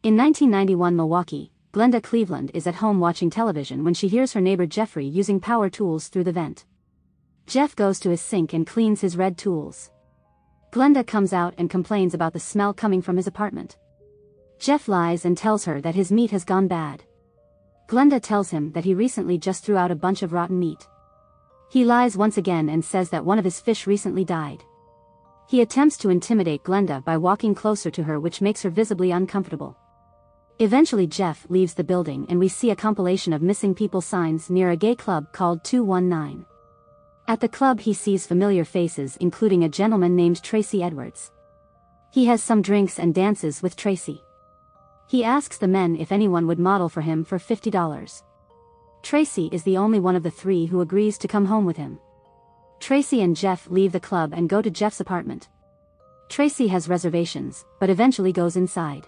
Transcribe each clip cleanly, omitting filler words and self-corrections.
In 1991 Milwaukee, Glenda Cleveland is at home watching television when she hears her neighbor Jeffrey using power tools through the vent. Jeff goes to his sink and cleans his red tools. Glenda comes out and complains about the smell coming from his apartment. Jeff lies and tells her that his meat has gone bad. Glenda tells him that he recently just threw out a bunch of rotten meat. He lies once again and says that one of his fish recently died. He attempts to intimidate Glenda by walking closer to her, which makes her visibly uncomfortable. Eventually Jeff leaves the building and we see a compilation of missing people signs near a gay club called 219. At the club he sees familiar faces, including a gentleman named Tracy Edwards. He has some drinks and dances with Tracy. He asks the men if anyone would model for him for $50. Tracy is the only one of the three who agrees to come home with him. Tracy and Jeff leave the club and go to Jeff's apartment. Tracy has reservations, but eventually goes inside.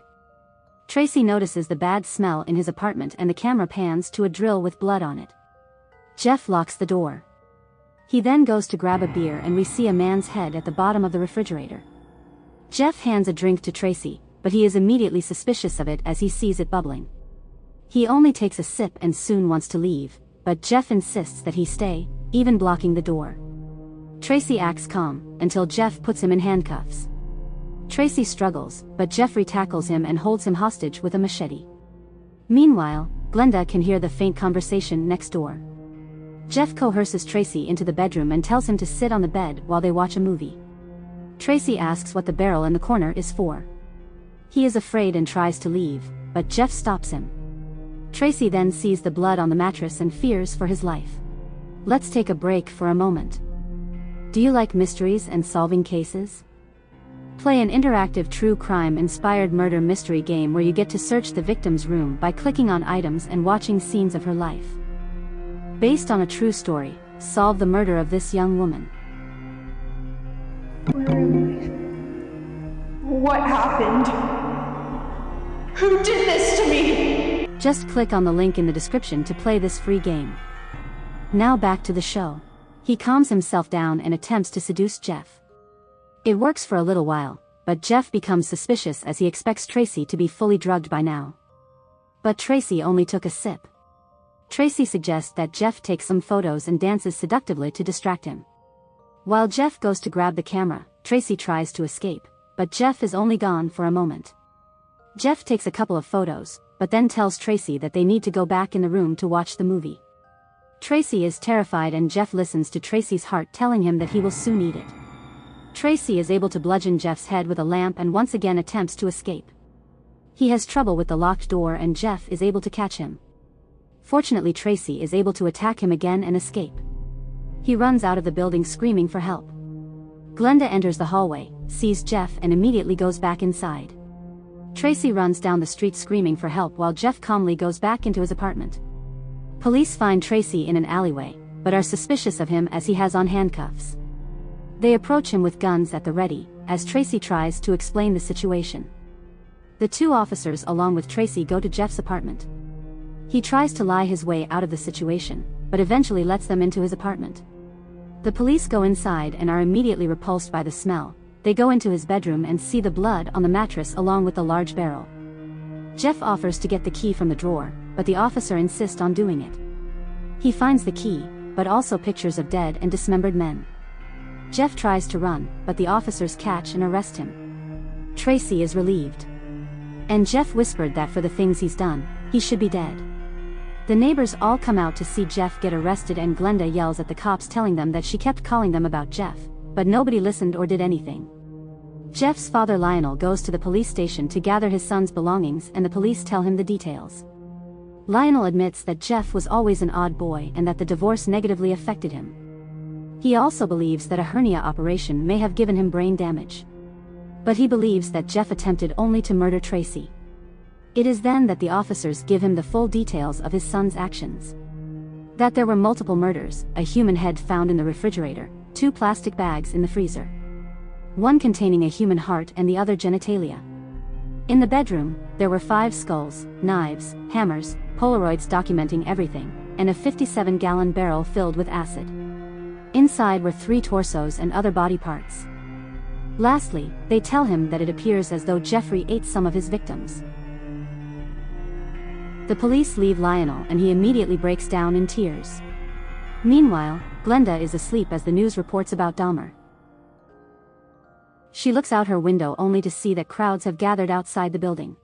Tracy notices the bad smell in his apartment and the camera pans to a drill with blood on it. Jeff locks the door. He then goes to grab a beer and we see a man's head at the bottom of the refrigerator. Jeff hands a drink to Tracy, but he is immediately suspicious of it as he sees it bubbling. He only takes a sip and soon wants to leave, but Jeff insists that he stay, even blocking the door. Tracy acts calm, until Jeff puts him in handcuffs. Tracy struggles, but Jeffrey tackles him and holds him hostage with a machete. Meanwhile, Glenda can hear the faint conversation next door. Jeff coerces Tracy into the bedroom and tells him to sit on the bed while they watch a movie. Tracy asks what the barrel in the corner is for. He is afraid and tries to leave, but Jeff stops him. Tracy then sees the blood on the mattress and fears for his life. Let's take a break for a moment. Do you like mysteries and solving cases? Play an interactive true crime-inspired murder mystery game where you get to search the victim's room by clicking on items and watching scenes of her life. Based on a true story, solve the murder of this young woman. Where am I? What happened? Who did this to me? Just click on the link in the description to play this free game. Now back to the show. He calms himself down and attempts to seduce Jeff. It works for a little while, but Jeff becomes suspicious as he expects Tracy to be fully drugged by now. But Tracy only took a sip. Tracy suggests that Jeff takes some photos and dances seductively to distract him. While Jeff goes to grab the camera, Tracy tries to escape, but Jeff is only gone for a moment. Jeff takes a couple of photos, but then tells Tracy that they need to go back in the room to watch the movie. Tracy is terrified and Jeff listens to Tracy's heart telling him that he will soon eat it. Tracy is able to bludgeon Jeff's head with a lamp and once again attempts to escape. He has trouble with the locked door and Jeff is able to catch him. Fortunately Tracy is able to attack him again and escape. He runs out of the building screaming for help. Glenda enters the hallway, sees Jeff and immediately goes back inside. Tracy runs down the street screaming for help while Jeff calmly goes back into his apartment. Police find Tracy in an alleyway, but are suspicious of him as he has on handcuffs. They approach him with guns at the ready, as Tracy tries to explain the situation. The two officers along with Tracy go to Jeff's apartment. He tries to lie his way out of the situation, but eventually lets them into his apartment. The police go inside and are immediately repulsed by the smell. They go into his bedroom and see the blood on the mattress along with the large barrel. Jeff offers to get the key from the drawer, but the officer insists on doing it. He finds the key, but also pictures of dead and dismembered men. Jeff tries to run, but the officers catch and arrest him. Tracy is relieved. And Jeff whispered that for the things he's done, he should be dead. The neighbors all come out to see Jeff get arrested and Glenda yells at the cops telling them that she kept calling them about Jeff, but nobody listened or did anything. Jeff's father Lionel goes to the police station to gather his son's belongings and the police tell him the details. Lionel admits that Jeff was always an odd boy and that the divorce negatively affected him. He also believes that a hernia operation may have given him brain damage. But he believes that Jeff attempted only to murder Tracy. It is then that the officers give him the full details of his son's actions. That there were multiple murders, a human head found in the refrigerator, 2 plastic bags in the freezer. One containing a human heart and the other genitalia. In the bedroom, there were 5 skulls, knives, hammers, Polaroids documenting everything, and a 57-gallon barrel filled with acid. Inside were 3 torsos and other body parts. Lastly, they tell him that it appears as though Jeffrey ate some of his victims. The police leave Lionel and he immediately breaks down in tears. Meanwhile, Glenda is asleep as the news reports about Dahmer. She looks out her window only to see that crowds have gathered outside the building.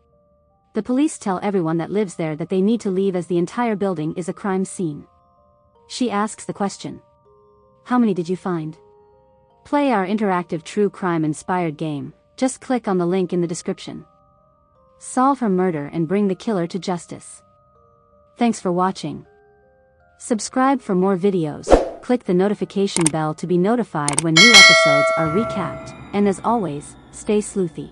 The police tell everyone that lives there that they need to leave as the entire building is a crime scene. She asks the question, "How many did you find?" Play our interactive true crime-inspired game. Just click on the link in the description. Solve her murder and bring the killer to justice. Thanks for watching. Subscribe for more videos, click the notification bell to be notified when new episodes are recapped, and as always, stay sleuthy.